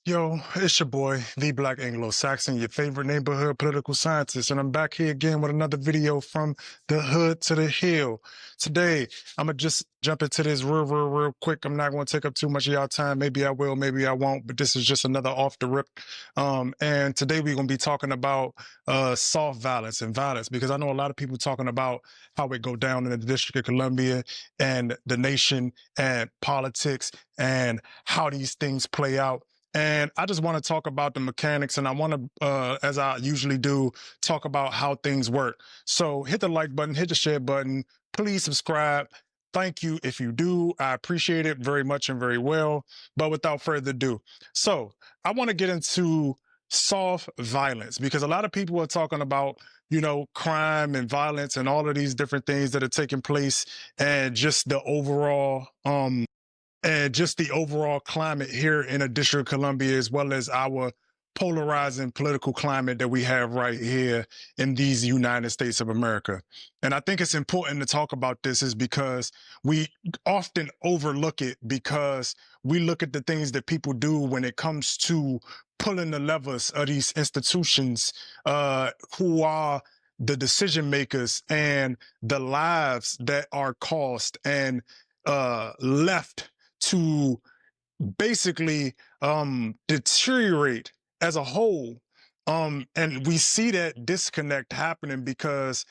Yo, it's your boy, TheeBlackAnglosaxon, your favorite neighborhood political scientist, and I'm back here again with another video from the hood to the hill. Today, I'm gonna just jump into this real quick. I'm not gonna take up too much of y'all time. Maybe I will, maybe I won't, but this is just another off the rip. And today we're gonna be talking about soft violence and violence, because I know a lot of people talking about how it go down in the District of Columbia and the nation and politics and how these things play out. And I just want to talk about the mechanics, and I want to, as I usually do, talk about how things work. So hit the like button, hit the share button, please subscribe. Thank you if you do. I appreciate it very much and very well. But without further ado, so I want to get into soft violence, because a lot of people are talking about, crime and violence and all of these different things that are taking place, and just the overall climate here in the District of Columbia, as well as our polarizing political climate that we have right here in these United States of America. And I think it's important to talk about this is because we often overlook it, because we look at the things that people do when it comes to pulling the levers of these institutions, who are the decision makers, and the lives that are caused and left to basically deteriorate as a whole. And we see that disconnect happening because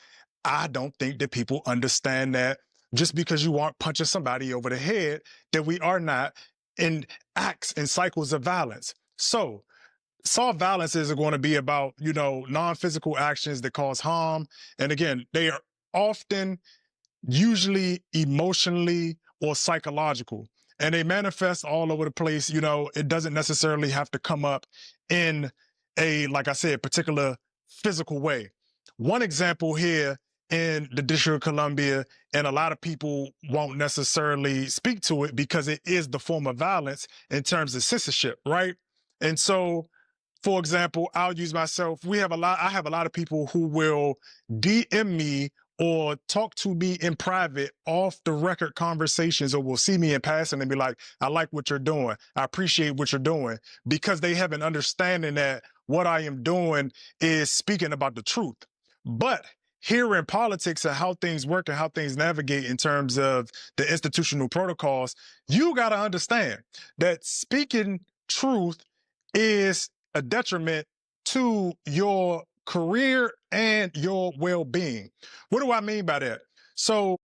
I don't think that people understand that just because you aren't punching somebody over the head, that we are not in acts and cycles of violence. So soft violence is going to be about, non-physical actions that cause harm. And again, they are often usually emotionally or psychological, and they manifest all over the place. It doesn't necessarily have to come up in a, like I said, particular physical way. One example here in the District of Columbia, and a lot of people won't necessarily speak to it because it is the form of violence in terms of censorship, right? And so, for example, I'll use myself. I have a lot of people who will DM me or talk to me in private, off the record conversations, or will see me in passing and be like, I like what you're doing. I appreciate what you're doing, because they have an understanding that what I am doing is speaking about the truth. But here in politics and how things work and how things navigate in terms of the institutional protocols, you got to understand that speaking truth is a detriment to your career and your well-being. What do I mean by that? So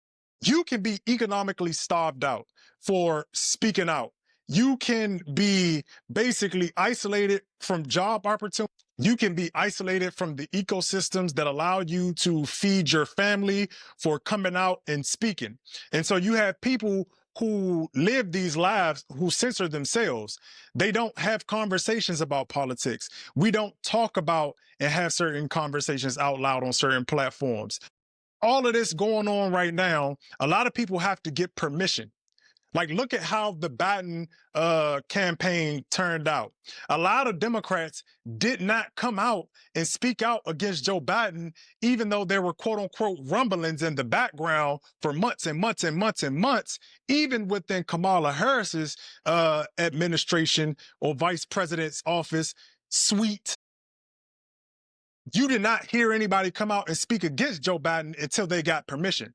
you can be economically starved out for speaking out. You can be basically isolated from job opportunities. You can be isolated from the ecosystems that allow you to feed your family for coming out and speaking. And so you have people who live these lives who censor themselves. They don't have conversations about politics. We don't talk about and have certain conversations out loud on certain platforms. All of this going on right now, a lot of people have to get permission. Like, look at how the Biden campaign turned out. A lot of Democrats did not come out and speak out against Joe Biden, even though there were quote unquote rumblings in the background for months and months and months and months, even within Kamala Harris's administration or vice president's office suite. You did not hear anybody come out and speak against Joe Biden until they got permission.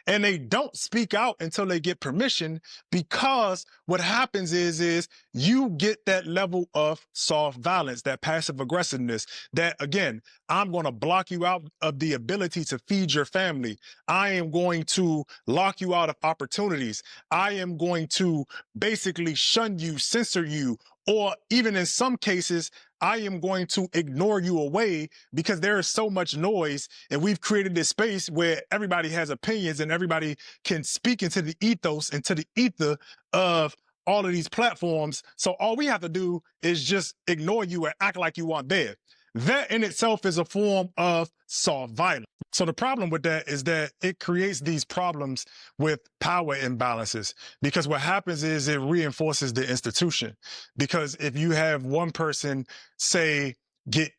And they don't speak out until they get permission, because what happens is you get that level of soft violence, that passive aggressiveness, that again, I'm going to block you out of the ability to feed your family. I am going to lock you out of opportunities. I am going to basically shun you, censor you, or even in some cases, I am going to ignore you away, because there is so much noise, and we've created this space where everybody has opinions and everybody can speak into the ethos, into the ether of all of these platforms. So all we have to do is just ignore you and act like you aren't there. That in itself is a form of soft violence. So the problem with that is that it creates these problems with power imbalances, because what happens is it reinforces the institution. Because if you have one person, say, get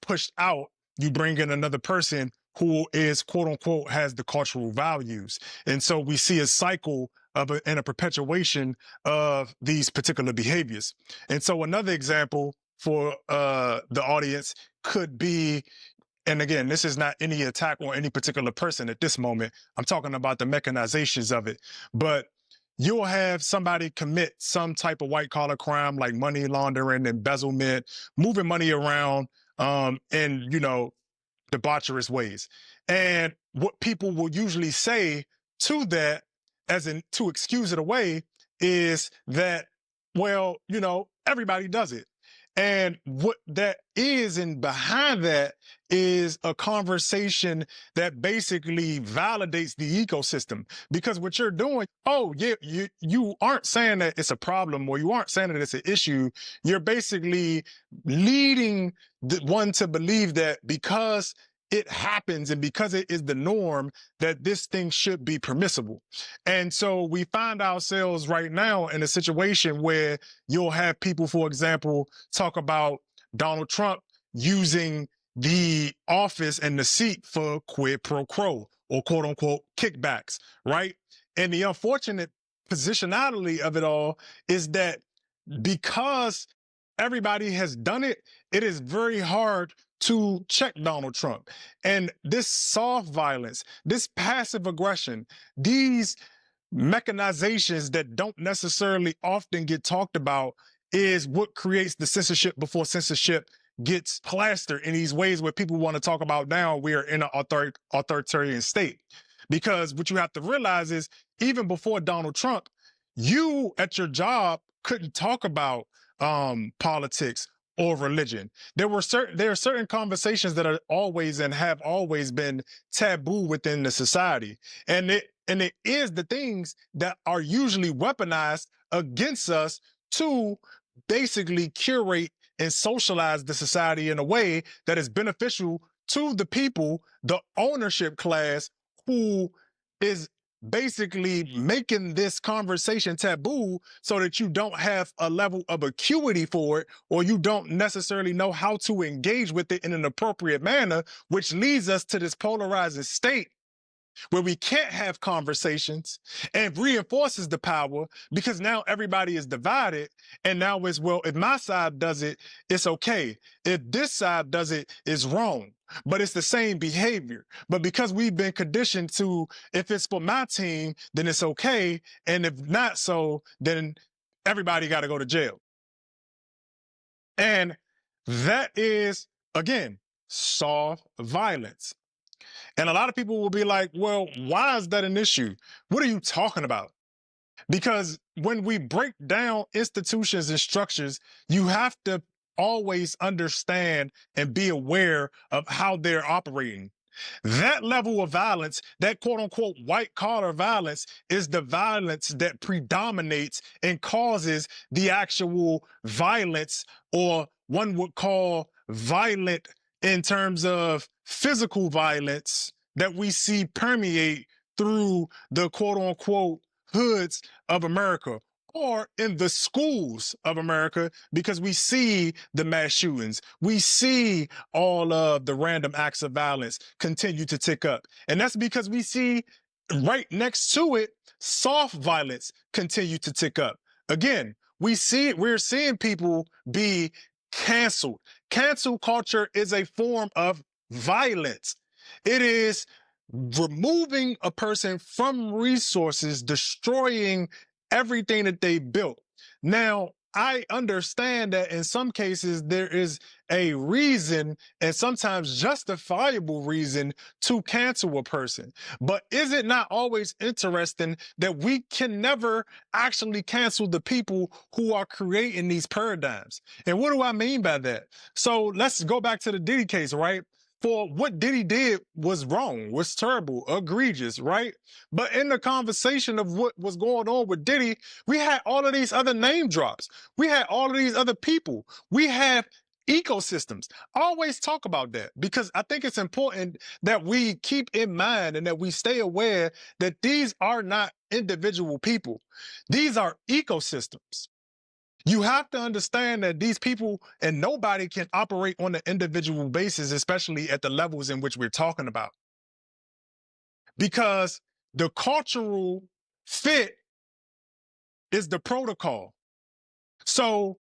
pushed out, you bring in another person who is quote unquote has the cultural values. And so we see a cycle and a perpetuation of these particular behaviors. And so another example for the audience could be, and again, this is not any attack on any particular person at this moment. I'm talking about the mechanizations of it. But you'll have somebody commit some type of white collar crime like money laundering, embezzlement, moving money around, in, debaucherous ways. And what people will usually say to that, as in to excuse it away, is that, well, everybody does it. And what that is, and behind that is a conversation that basically validates the ecosystem. Because what you're doing, oh, yeah, you aren't saying that it's a problem, or you aren't saying that it's an issue. You're basically leading the one to believe that because it happens and because it is the norm, that this thing should be permissible. And so we find ourselves right now in a situation where you'll have people, for example, talk about Donald Trump using the office and the seat for quid pro quo, or quote unquote kickbacks, right? And the unfortunate positionality of it all is that because everybody has done it, it is very hard to check Donald Trump. And this soft violence, this passive aggression, these mechanizations that don't necessarily often get talked about is what creates the censorship before censorship gets plastered in these ways where people want to talk about now we are in an authoritarian state. Because what you have to realize is even before Donald Trump, you at your job couldn't talk about politics or religion. There are certain conversations that are always and have always been taboo within the society. And it is the things that are usually weaponized against us to basically curate and socialize the society in a way that is beneficial to the people, the ownership class, who is basically making this conversation taboo so that you don't have a level of acuity for it, or you don't necessarily know how to engage with it in an appropriate manner, which leads us to this polarizing state where we can't have conversations, and reinforces the power because now everybody is divided. And now it's, well, if my side does it, it's okay. If this side does it, it's wrong. But it's the same behavior. But because we've been conditioned to, if it's for my team, then it's okay. And if not so, then everybody got to go to jail. And that is, again, soft violence. And a lot of people will be like, well, why is that an issue? What are you talking about? Because when we break down institutions and structures, you have to always understand and be aware of how they're operating. That level of violence, that quote unquote white collar violence, is the violence that predominates and causes the actual violence, or one would call violent in terms of physical violence, that we see permeate through the quote unquote hoods of America, or in the schools of America, because we see the mass shootings. We see all of the random acts of violence continue to tick up. And that's because we see right next to it, soft violence continue to tick up. Again, we're seeing people be canceled. Cancel culture is a form of violence. It is removing a person from resources, destroying everything that they built. Now, I understand that in some cases there is a reason, and sometimes justifiable reason, to cancel a person. But is it not always interesting that we can never actually cancel the people who are creating these paradigms? And what do I mean by that? So let's go back to the Diddy case, right? For what Diddy did was wrong, was terrible, egregious, right? But in the conversation of what was going on with Diddy, we had all of these other name drops. We had all of these other people. We have ecosystems. I always talk about that because I think it's important that we keep in mind and that we stay aware that these are not individual people. These are ecosystems. You have to understand that these people, and nobody can operate on an individual basis, especially at the levels in which we're talking about. Because the cultural fit is the protocol. So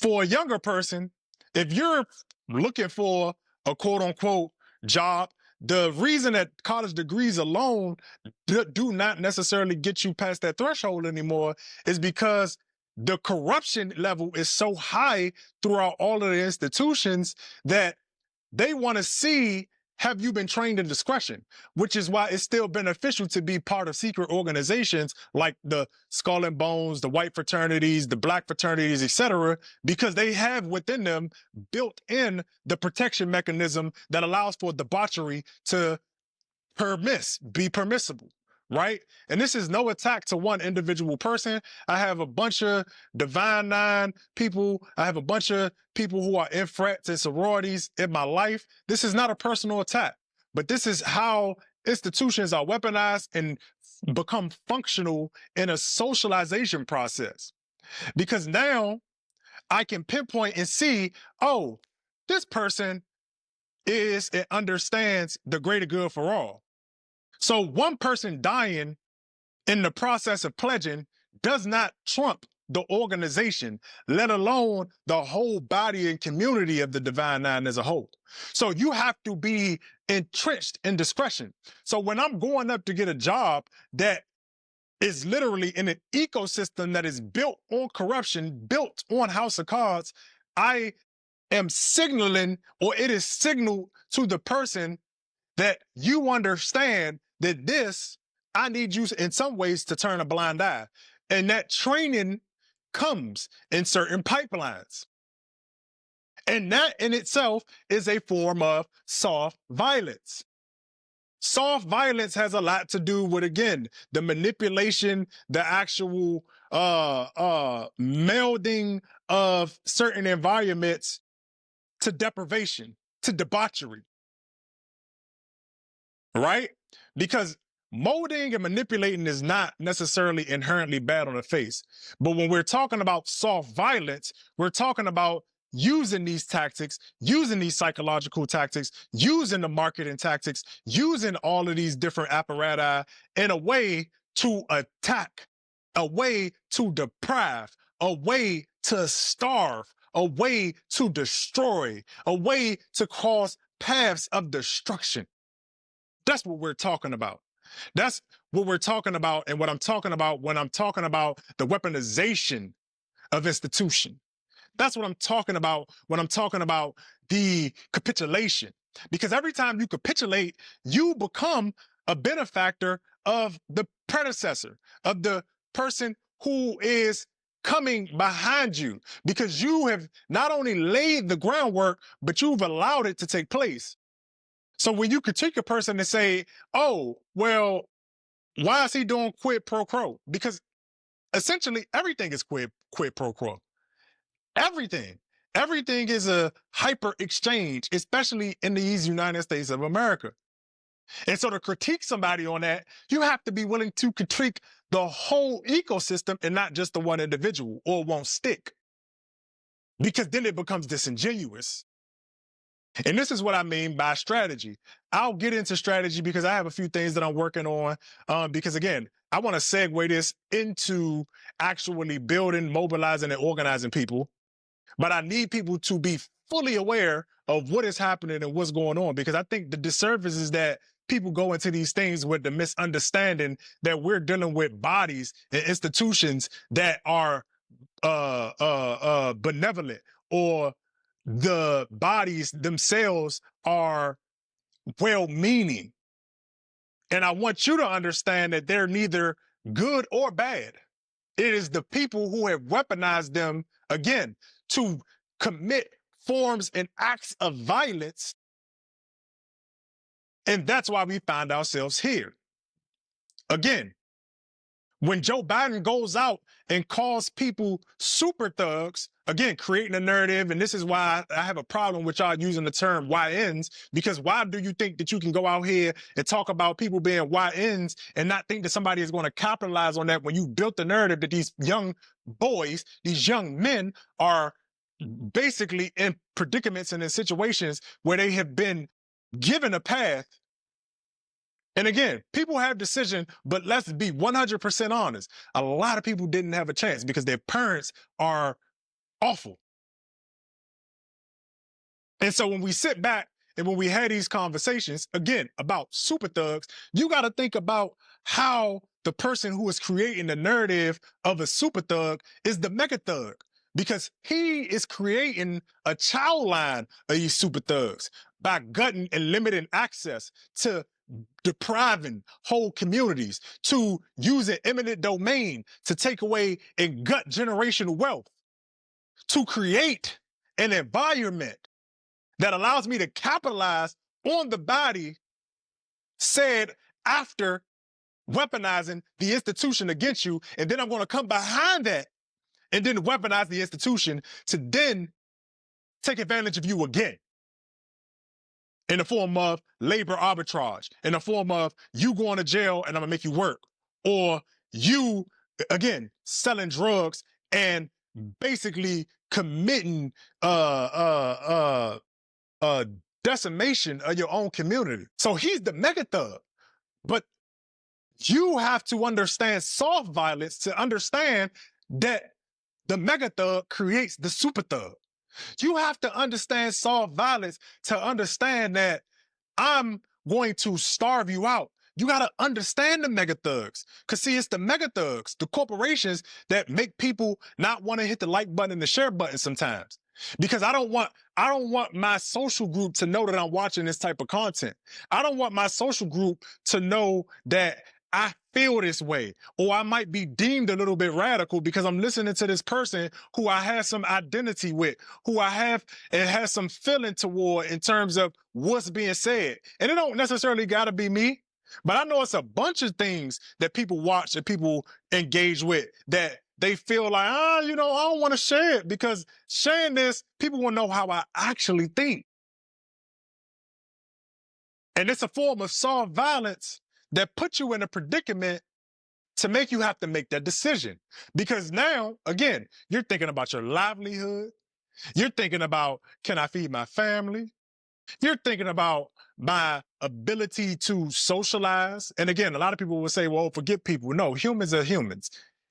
for a younger person, if you're looking for a quote unquote job, the reason that college degrees alone do not necessarily get you past that threshold anymore is because the corruption level is so high throughout all of the institutions that they want to see, have you been trained in discretion? Which is why it's still beneficial to be part of secret organizations like the Skull and Bones, the white fraternities, the black fraternities, etc., because they have within them built in the protection mechanism that allows for debauchery to be permissible, right? And this is no attack to one individual person. I have a bunch of Divine Nine people. I have a bunch of people who are in frats and sororities in my life. This is not a personal attack, but this is how institutions are weaponized and become functional in a socialization process. Because now I can pinpoint and see, oh, this person is, it understands the greater good for all. So one person dying in the process of pledging does not trump the organization, let alone the whole body and community of the Divine Nine as a whole. So you have to be entrenched in discretion. So when I'm going up to get a job that is literally in an ecosystem that is built on corruption, built on House of Cards, I am signaling, or it is signaled to the person that you understand that this, I need you in some ways to turn a blind eye. And that training comes in certain pipelines. And that in itself is a form of soft violence. Soft violence has a lot to do with, again, the manipulation, the actual melding of certain environments to deprivation, to debauchery. Right? Because molding and manipulating is not necessarily inherently bad on the face. But when we're talking about soft violence, we're talking about using these tactics, using these psychological tactics, using the marketing tactics, using all of these different apparatus in a way to attack, a way to deprive, a way to starve, a way to destroy, a way to cause paths of destruction. That's what we're talking about. That's what we're talking about, and what I'm talking about when I'm talking about the weaponization of institution. That's what I'm talking about when I'm talking about the capitulation. Because every time you capitulate, you become a benefactor of the predecessor, of the person who is coming behind you, because you have not only laid the groundwork, but you've allowed it to take place. So when you critique a person and say, oh, well, why is he doing quid pro quo? Because essentially everything is quid pro quo. Everything. Everything is a hyper exchange, especially in these United States of America. And so to critique somebody on that, you have to be willing to critique the whole ecosystem and not just the one individual, or it won't stick. Because then it becomes disingenuous. And this is what I mean by strategy. I'll get into strategy because I have a few things that I'm working on. Because again, I want to segue this into actually building, mobilizing, and organizing people. But I need people to be fully aware of what is happening and what's going on. Because I think the disservice is that people go into these things with the misunderstanding that we're dealing with bodies and institutions that are benevolent, or the bodies themselves are well-meaning. And I want you to understand that they're neither good or bad. It is the people who have weaponized them, again, to commit forms and acts of violence. And that's why we find ourselves here. Again, when Joe Biden goes out and calls people super thugs, again, creating a narrative, and this is why I have a problem with y'all using the term YNs, because why do you think that you can go out here and talk about people being YNs and not think that somebody is going to capitalize on that when you built the narrative that these young boys, these young men are basically in predicaments and in situations where they have been given a path And again, people have decision, but let's be 100% honest. A lot of people didn't have a chance because their parents are awful. And so when we sit back and when we had these conversations, again, about super thugs, you got to think about how the person who is creating the narrative of a super thug is the mega thug, because he is creating a child line of these super thugs by gutting and limiting access, to depriving whole communities, to using eminent domain to take away and gut generational wealth, to create an environment that allows me to capitalize on the body said after weaponizing the institution against you. And then I'm going to come behind that and then weaponize the institution to then take advantage of you again in the form of labor arbitrage, in the form of you going to jail and I'm gonna make you work, or you, again, selling drugs and basically committing decimation of your own community. So he's the mega thug. But you have to understand soft violence to understand that the mega thug creates the super thug. You have to understand soft violence to understand that I'm going to starve you out. You got to understand the mega thugs. Because, see, it's the mega thugs, the corporations, that make people not want to hit the like button and the share button sometimes. Because I don't want my social group to know that I'm watching this type of content. I don't want my social group to know that I feel this way, or I might be deemed a little bit radical because I'm listening to this person who I have some identity with, who I have and has some feeling toward in terms of what's being said. And it don't necessarily got to be me, but I know it's a bunch of things that people watch and people engage with that they feel like, I don't want to share it, because sharing this, people will know how I actually think. And it's a form of soft violence that puts you in a predicament to make you have to make that decision. Because now, again, you're thinking about your livelihood. You're thinking about, can I feed my family? You're thinking about my ability to socialize. And again, a lot of people will say, well, forget people. No, humans are humans.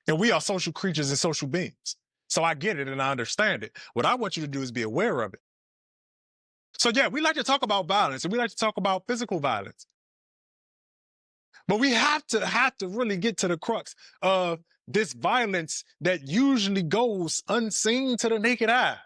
And we are social creatures and social beings. So I get it and I understand it. What I want you to do is be aware of it. So yeah, we like to talk about violence and we like to talk about physical violence. But we have to really get to the crux of this violence that usually goes unseen to the naked eye.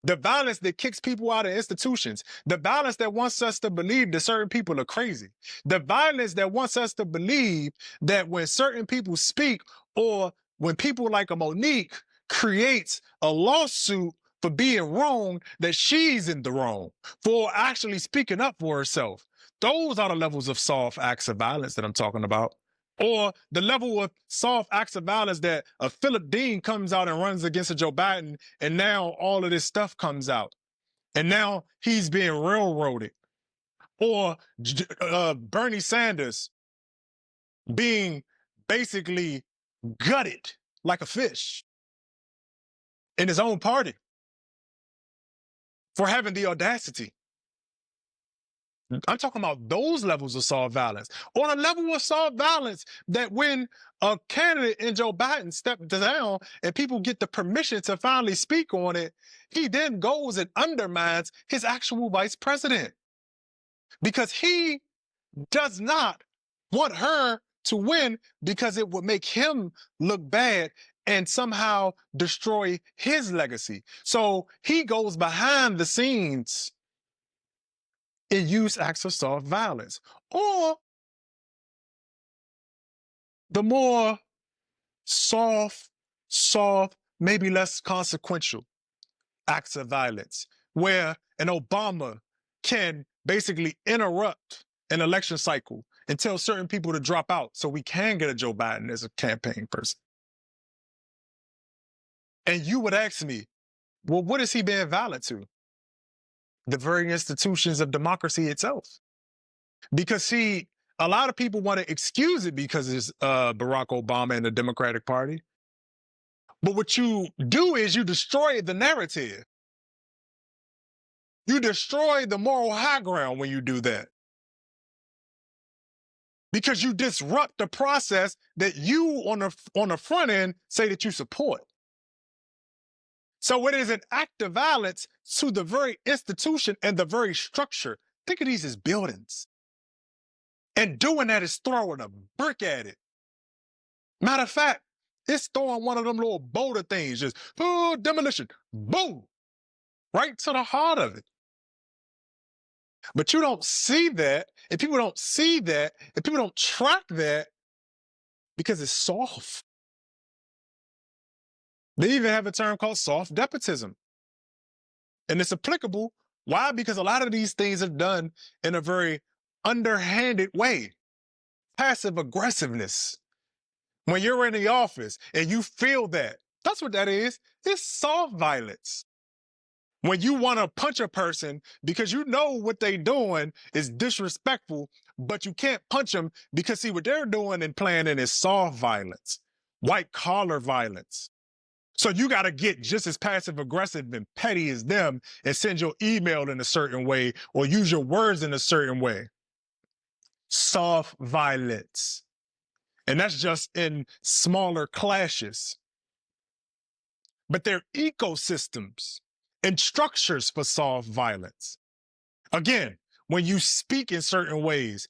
The violence that kicks people out of institutions. The violence that wants us to believe that certain people are crazy. The violence that wants us to believe that when certain people speak, or when people like a Monique creates a lawsuit for being wrong, that she's in the wrong for actually speaking up for herself. Those are the levels of soft acts of violence that I'm talking about. Or the level of soft acts of violence that a Philip Dean comes out and runs against a Joe Biden, and now all of this stuff comes out. And now he's being railroaded. Or Bernie Sanders being basically gutted like a fish in his own party for having the audacity. I'm talking about those levels of soft violence. On a level of soft violence that when a candidate in Joe Biden stepped down and people get the permission to finally speak on it, he then goes and undermines his actual vice president, because he does not want her to win, because it would make him look bad and somehow destroy his legacy. So he goes behind the scenes and use acts of soft violence. Or the more soft, maybe less consequential acts of violence, where an Obama can basically interrupt an election cycle and tell certain people to drop out so we can get a Joe Biden as a campaign person. And you would ask me, well, what is he being violent to? The very institutions of democracy itself. Because, see, a lot of people want to excuse it because it's Barack Obama and the Democratic Party. But what you do is you destroy the narrative. You destroy the moral high ground when you do that. because you disrupt the process that you on the front end say that you support. So it is an act of violence to the very institution and the very structure. Think of these as buildings. And doing that is throwing a brick at it. Matter of fact, it's throwing one of them little boulder things, just demolition, boom, right to the heart of it. But you don't see that, and people don't see that, and people don't track that because it's soft. They even have a term called soft despotism. And it's applicable. Why? Because a lot of these things are done in a very underhanded way. Passive aggressiveness. When you're in the office and you feel that, that's what that is. It's soft violence. When you want to punch a person because you know what they're doing is disrespectful, but you can't punch them because see what they're doing and planning is soft violence, white collar violence. So you got to get just as passive aggressive and petty as them and send your email in a certain way or use your words in a certain way. Soft violence. And that's just in smaller clashes. But they're ecosystems and structures for soft violence. Again, when you speak in certain ways,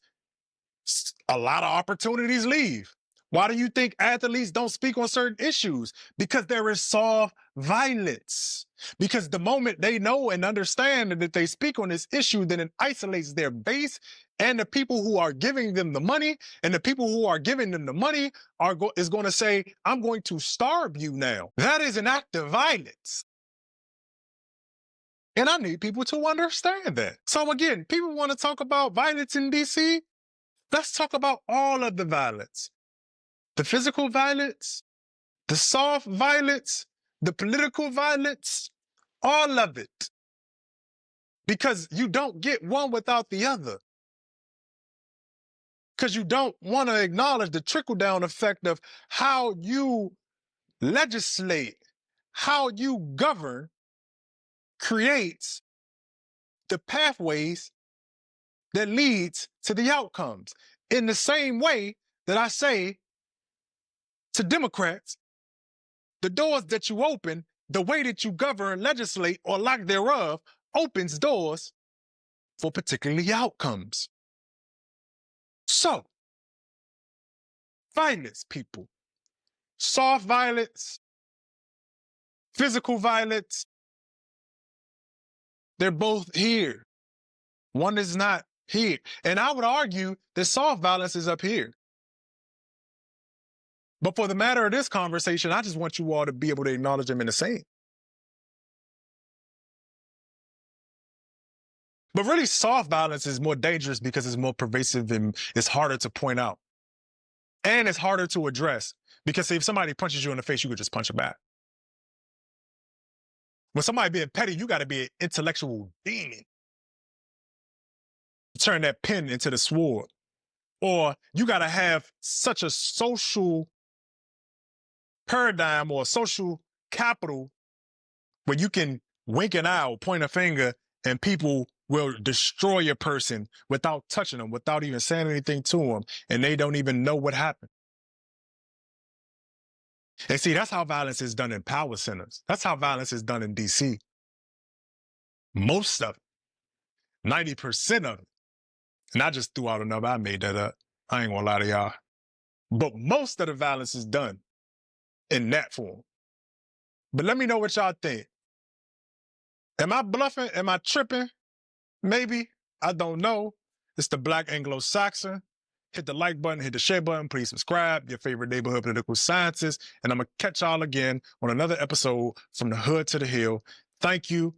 a lot of opportunities leave. Why do you think athletes don't speak on certain issues? Because there is soft violence. Because the moment they know and understand that they speak on this issue, then it isolates their base and the people who are giving them the money, and the people who are giving them the money is going to say, I'm going to starve you now. That is an act of violence. And I need people to understand that. So again, people want to talk about violence in DC. Let's talk about all of the violence. The physical violence, the soft violence, the political violence, all of it. Because you don't get one without the other. Because you don't want to acknowledge the trickle-down effect of how you legislate, how you govern, creates the pathways that leads to the outcomes. In the same way that I say to Democrats, the doors that you open, the way that you govern, legislate, or lack thereof, opens doors for particularly outcomes. So, violence, people. Soft violence, physical violence, they're both here. One is not here. And I would argue that soft violence is up here. But for the matter of this conversation, I just want you all to be able to acknowledge them in the same. But really, soft violence is more dangerous because it's more pervasive and it's harder to point out. And it's harder to address because if somebody punches you in the face, you could just punch them back. When somebody being petty, you got to be an intellectual demon. Turn that pen into the sword. Or you got to have such a social paradigm or social capital where you can wink an eye or point a finger and people will destroy a person without touching them, without even saying anything to them, and they don't even know what happened. And see, that's how violence is done in power centers. That's how violence is done in DC. Most of it, 90% of it. And I just threw out a number, I made that up. I ain't gonna lie to y'all. But most of the violence is done in that form. But let me know what y'all think. Am I bluffing? Am I tripping? Maybe. I don't know. It's the Black Anglo-Saxon. Hit the like button, hit the share button, please subscribe, your favorite neighborhood political scientist. And I'm going to catch y'all again on another episode from the hood to the hill. Thank you.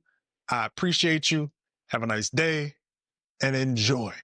I appreciate you. Have a nice day and enjoy.